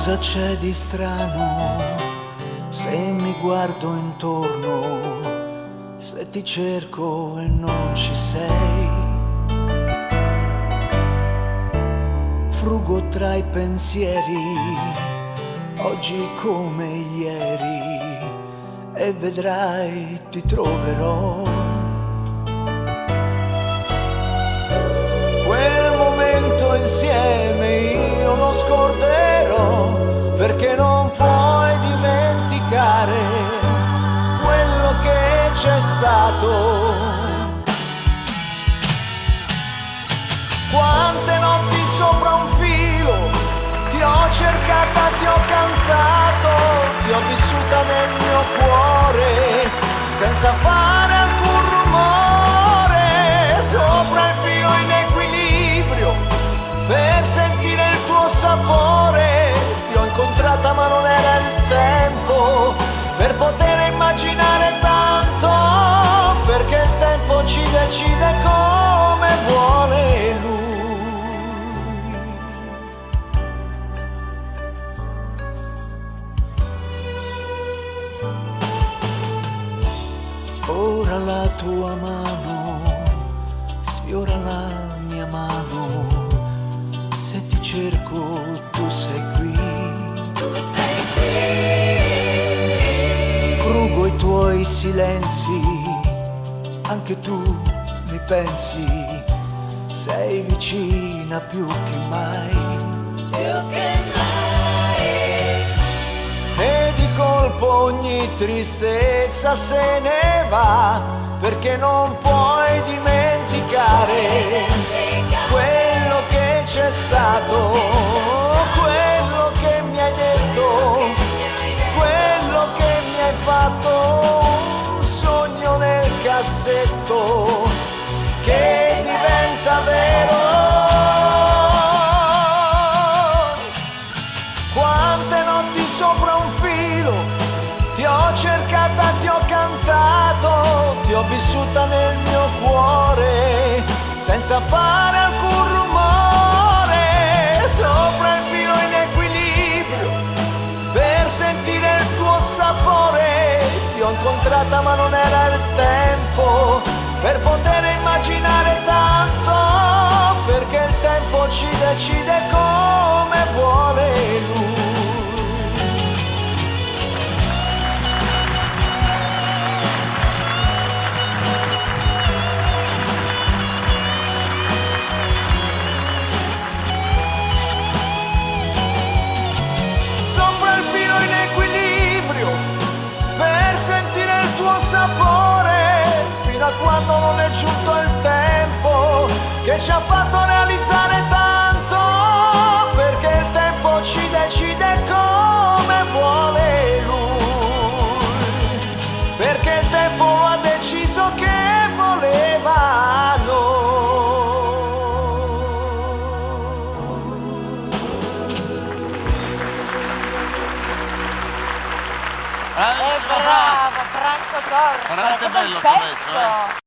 Cosa c'è di strano se mi guardo intorno, se ti cerco e non ci sei? Frugo tra i pensieri, oggi come ieri, e vedrai ti troverò. Quel momento insieme io lo scorderò, perché non puoi dimenticare quello che c'è stato. Quante notti sopra un filo ti ho cercata, ti ho cantato, ti ho vissuta nel mio cuore senza fare alcun rumore. Sopra il filo in equilibrio per sentire il tuo sapore, ti ho incontrata ma non era il tempo per poter immaginare tanto, perché il tempo ci decide come vuole lui. Ora la tua mano sfiora la mia mano, se ti cerco tu sei qui. Tu sei qui. Frugo i tuoi silenzi, anche tu mi pensi, sei vicina più che mai. Più che mai. E di colpo ogni tristezza se ne va, perché non puoi dimenticare quello che c'è stato, quello che mi hai detto, quello che mi hai fatto. Un sogno nel cassetto che diventa vero. Quante notti sopra un filo ti ho cercata, ti ho cantato, ti ho vissuta nel mio cuore senza fare alcun rumore. Sopra il filo in equilibrio per sentire il tuo sapore, ti ho incontrata ma non era il tempo per poter immaginare tanto, perché il tempo ci decide come vuole lui. Sapore, fino a quando non è giunto il tempo che ci ha fatto realizzare tanto, perché il tempo ci decide come vuole lui, perché il tempo ha deciso che voleva Bravo, Franco Tortora, Veramente che bel bello sto pezzo, pezzo!